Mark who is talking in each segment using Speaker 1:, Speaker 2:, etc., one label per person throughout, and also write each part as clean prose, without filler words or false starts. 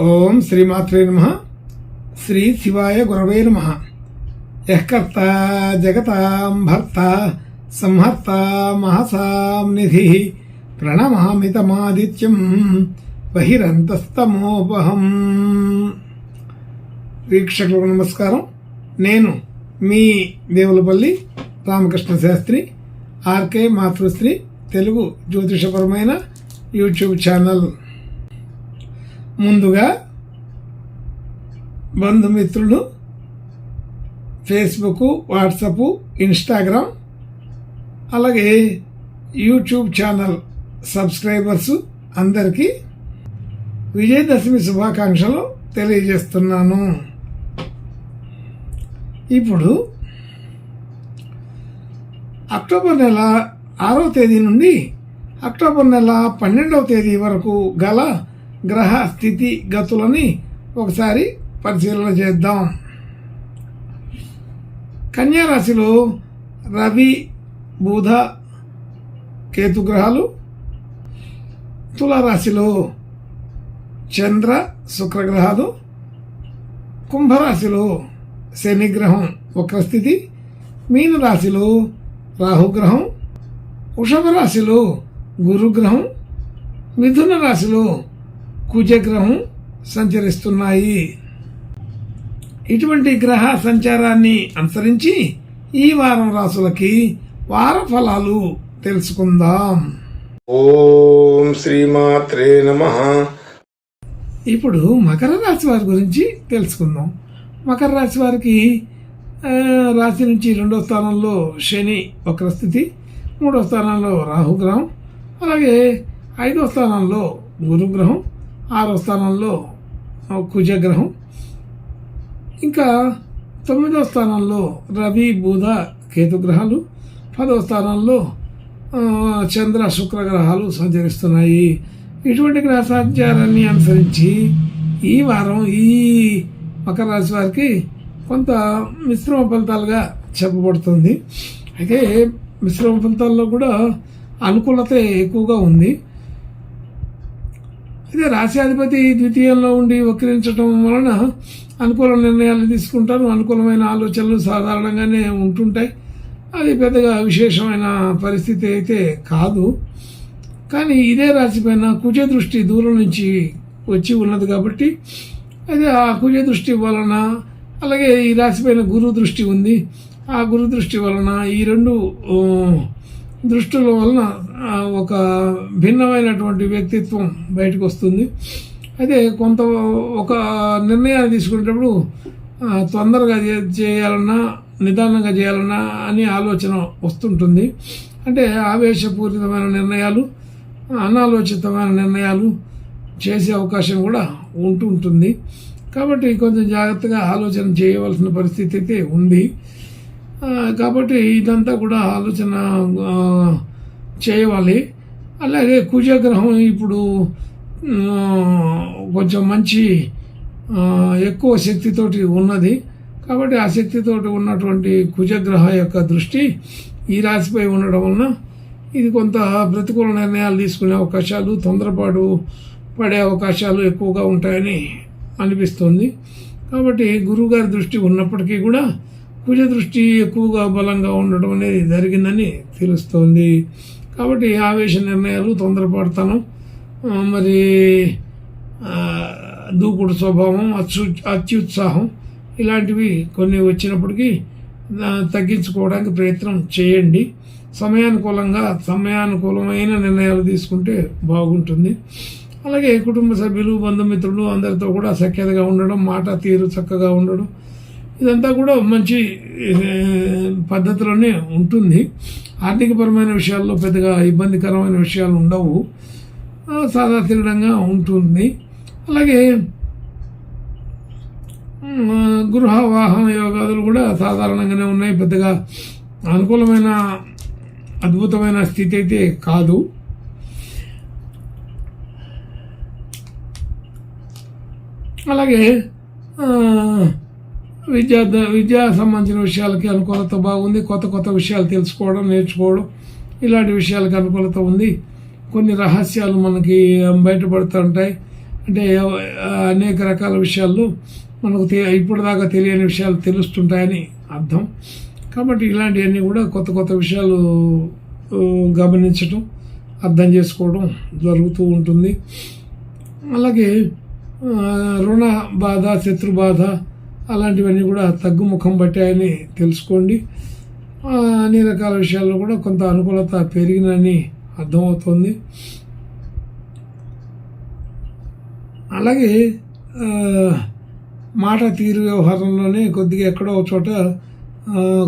Speaker 1: ఓం శ్రీమాత్రే నమః. శ్రీ శివాయ గురవే నమః. యః కర్తా జగతాం భర్తా సంహర్తా మహసాం నిధిః ప్రణమామి తమాదిత్యం బహిరంతస్తమోపహం. వీక్షకులకు నమస్కారం. నేను మీ దేవులపల్లి రామకృష్ణ శాస్త్రి, ఆర్కే మాతృశ్రీ తెలుగు జ్యోతిషపరమైన యూట్యూబ్ ఛానల్. ముందుగా బంధుమిత్రులు, ఫేస్బుక్, వాట్సాప్, ఇన్స్టాగ్రామ్, అలాగే యూట్యూబ్ ఛానల్ సబ్స్క్రైబర్స్ అందరికీ విజయదశమి శుభాకాంక్షలు తెలియజేస్తున్నాను. ఇప్పుడు అక్టోబర్ నెల 6వ తేదీ నుండి అక్టోబర్ నెల 12వ తేదీ వరకు గల గ్రహ స్థితి గతులని ఒకసారి పరిశీలన చేద్దాం. కన్యా రాశిలో రవి, బుధ, కేతు గ్రహాలు, తులారాశిలో చంద్ర, శుక్ర గ్రహాలు, కుంభరాశిలో శనిగ్రహం వక్రస్థితి, మీనరాశిలో రాహుగ్రహం, వృషభ రాశిలో గురుగ్రహం, మిథున రాశిలో కుజగ్రహం సంచరిస్తున్నాయి. ఇటువంటి గ్రహ సంచారాన్ని అనుసరించి ఈ వారం రాశులకి వార ఫలాలు తెలుసుకుందాం.
Speaker 2: ఓం శ్రీమాత్రే నమః.
Speaker 1: ఇప్పుడు మకర రాశి వారి గురించి తెలుసుకుందాం. మకర రాశి వారికి రాశి నుంచి 2వ స్థానంలో శని వక్రస్థితి, 3వ స్థానంలో రాహుగ్రహం, అలాగే 5వ స్థానంలో గురుగ్రహం, 6వ స్థానంలో కుజగ్రహం, ఇంకా 9వ స్థానంలో రవి, బుధ, కేతు గ్రహాలు, 10వ స్థానంలో చంద్ర, శుక్ర గ్రహాలు సంచరిస్తున్నాయి. ఇటువంటి గ్రహ సంచారాన్ని అనుసరించి ఈ వారం ఈ మకర రాశి వారికి కొంత మిశ్రమ ఫలితాలుగా చెప్పబడుతుంది. అయితే మిశ్రమ ఫలితాల్లో కూడా అనుకూలత ఎక్కువగా ఉంది. అయితే రాశ్యాధిపతి ద్వితీయంలో ఉండి వక్రించడం వలన అనుకూల నిర్ణయాలు తీసుకుంటారు. అనుకూలమైన ఆలోచనలు సాధారణంగానే ఉంటుంటాయి. అది పెద్దగా విశేషమైన పరిస్థితి అయితే కాదు. కానీ ఇదే రాశిపైన కుజ దృష్టి దూరం నుంచి వచ్చి ఉన్నది కాబట్టి అదే ఆ కుజ దృష్టి వలన, అలాగే ఈ రాశిపైన గురు దృష్టి ఉంది. ఆ గురు దృష్టి వలన ఈ రెండు దృష్టుల వలన ఒక భిన్నమైనటువంటి వ్యక్తిత్వం బయటకు వస్తుంది. అయితే కొంత ఒక నిర్ణయాన్ని తీసుకునేటప్పుడు తొందరగా చేయాలన్నా నిదానంగా చేయాలన్నా అని ఆలోచన వస్తుంటుంది. అంటే ఆవేశపూరితమైన నిర్ణయాలు, అనాలోచితమైన నిర్ణయాలు చేసే అవకాశం కూడా ఉంటుంటుంది. కాబట్టి కొంచెం జాగ్రత్తగా ఆలోచన చేయవలసిన పరిస్థితి అయితే ఉంది. కాబట్టి ఇదంతా కూడా ఆలోచన చేయవాలి. అలాగే కుజగ్రహం ఇప్పుడు కొంచెం మంచి ఎక్కువ శక్తితోటి ఉన్నది. కాబట్టి ఆ శక్తితోటి ఉన్నటువంటి కుజగ్రహ యొక్క దృష్టి ఈ రాశిపై ఉండడం వలన ఇది కొంత ప్రతికూల నిర్ణయాలు తీసుకునే అవకాశాలు, తొందరపాటు పడే అవకాశాలు ఎక్కువగా ఉంటాయని అనిపిస్తుంది. కాబట్టి గురువుగారి దృష్టి ఉన్నప్పటికీ కూడా కుజ దృష్టి ఎక్కువగా బలంగా ఉండడం అనేది జరిగిందని తెలుస్తోంది. కాబట్టి ఆవేశ నిర్ణయాలు, తొందరపడతాను, మరి దూకుడు స్వభావం, అత్యుత్సాహం ఇలాంటివి కొన్ని వచ్చినప్పటికీ తగ్గించుకోవడానికి ప్రయత్నం చేయండి. సమయానుకూలమైన నిర్ణయాలు తీసుకుంటే బాగుంటుంది. అలాగే కుటుంబ సభ్యులు, బంధుమిత్రులు అందరితో కూడా సఖ్యతగా ఉండడం, మాట తీరు చక్కగా ఉండడం, ఇదంతా కూడా మంచి పద్ధతిలోనే ఉంటుంది. ఆర్థికపరమైన విషయాల్లో పెద్దగా ఇబ్బందికరమైన విషయాలు ఉండవు, సాధారణంగా ఉంటుంది. అలాగే గృహ వాహన యోగాదులు కూడా సాధారణంగానే ఉన్నాయి. పెద్దగా అనుకూలమైన అద్భుతమైన స్థితి అయితే కాదు. అలాగే విద్యా సంబంధించిన విషయాలకి అనుకూలత బాగుంది. కొత్త విషయాలు తెలుసుకోవడం, నేర్చుకోవడం ఇలాంటి విషయాలకి అనుకూలత ఉంది. కొన్ని రహస్యాలు మనకి బయటపడుతుంటాయి. అంటే అనేక రకాల విషయాల్లో మనకు ఇప్పటిదాకా తెలియని విషయాలు తెలుస్తుంటాయని అర్థం. కాబట్టి ఇలాంటివన్నీ కూడా కొత్త కొత్త విషయాలు గమనించటం, అర్థం చేసుకోవడం జరుగుతూ ఉంటుంది. అలాగే రుణ బాధ, శత్రు బాధ అలాంటివన్నీ కూడా తగ్గుముఖం పట్టాయని తెలుసుకోండి. అన్ని రకాల విషయాల్లో కూడా కొంత అనుకూలత పెరిగినని అర్థమవుతుంది. అలాగే మాట తీరు వ్యవహారంలోనే కొద్దిగా ఎక్కడో ఒక చోట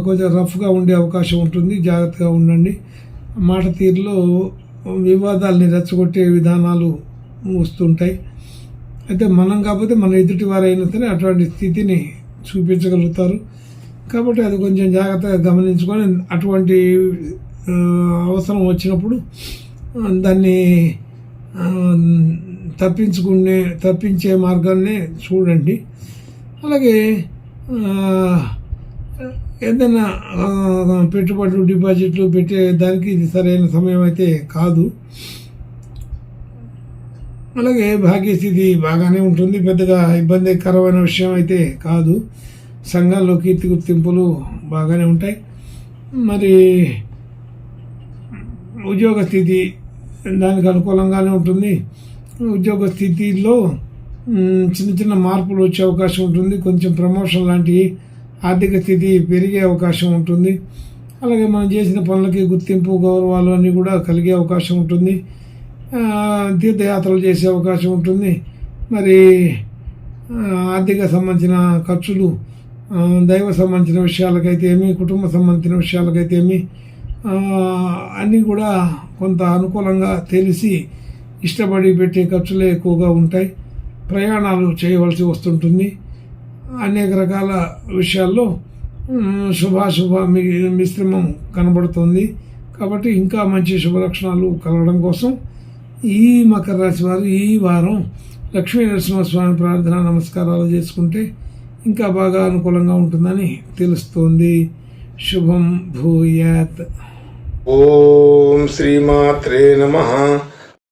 Speaker 1: కొంచెం రఫ్గా ఉండే అవకాశం ఉంటుంది. జాగ్రత్తగా ఉండండి. మాట తీరులో వివాదాలని రెచ్చగొట్టే విధానాలు వస్తుంటాయి. అయితే మనం కాకపోతే మన ఎదుటి వారైనా సరే అటువంటి స్థితిని చూపించగలుగుతారు. కాబట్టి అది కొంచెం జాగ్రత్తగా గమనించుకొని అటువంటి అవసరం వచ్చినప్పుడు దాన్ని తప్పించే మార్గాన్నే చూడండి. అలాగే ఏదైనా పెట్టుబడులు, డిపాజిట్లు పెట్టే దానికి ఇది సరైన సమయం అయితే కాదు. అలాగే భాగ్యస్థితి బాగానే ఉంటుంది, పెద్దగా ఇబ్బందికరమైన విషయం అయితే కాదు. సంఘాల్లో కీర్తి గుర్తింపులు బాగానే ఉంటాయి. మరి ఉద్యోగ స్థితి దానికి అనుకూలంగానే ఉంటుంది. ఉద్యోగ స్థితిలో చిన్న చిన్న మార్పులు వచ్చే అవకాశం ఉంటుంది. కొంచెం ప్రమోషన్ లాంటివి, ఆర్థిక స్థితి పెరిగే అవకాశం ఉంటుంది. అలాగే మనం చేసిన పనులకి గుర్తింపు, గౌరవాలు అన్నీ కూడా కలిగే అవకాశం ఉంటుంది. తీర్థయాత్రలు చేసే అవకాశం ఉంటుంది. మరి ఆర్థిక సంబంధించిన ఖర్చులు, దైవ సంబంధించిన విషయాలకైతే ఏమి, కుటుంబ సంబంధించిన విషయాలకైతే ఏమి అన్నీ కూడా కొంత అనుకూలంగా తెలిసి ఇష్టపడి పెట్టే ఖర్చులే ఎక్కువగా ఉంటాయి. ప్రయాణాలు చేయవలసి వస్తుంటుంది. అనేక రకాల విషయాల్లో శుభాశుభ మిశ్రమం కనబడుతుంది. కాబట్టి ఇంకా మంచి శుభలక్షణాలు కలగడం కోసం ఈ మకర రాశి వారు ఈ వారం లక్ష్మీ నరసింహస్వామి ప్రార్థన నమస్కారాలు చేసుకుంటే ఇంకా బాగా అనుకూలంగా ఉంటుందని తెలుస్తోంది. శుభం భూయాత్.
Speaker 2: ఓం శ్రీమాత్రే నమః.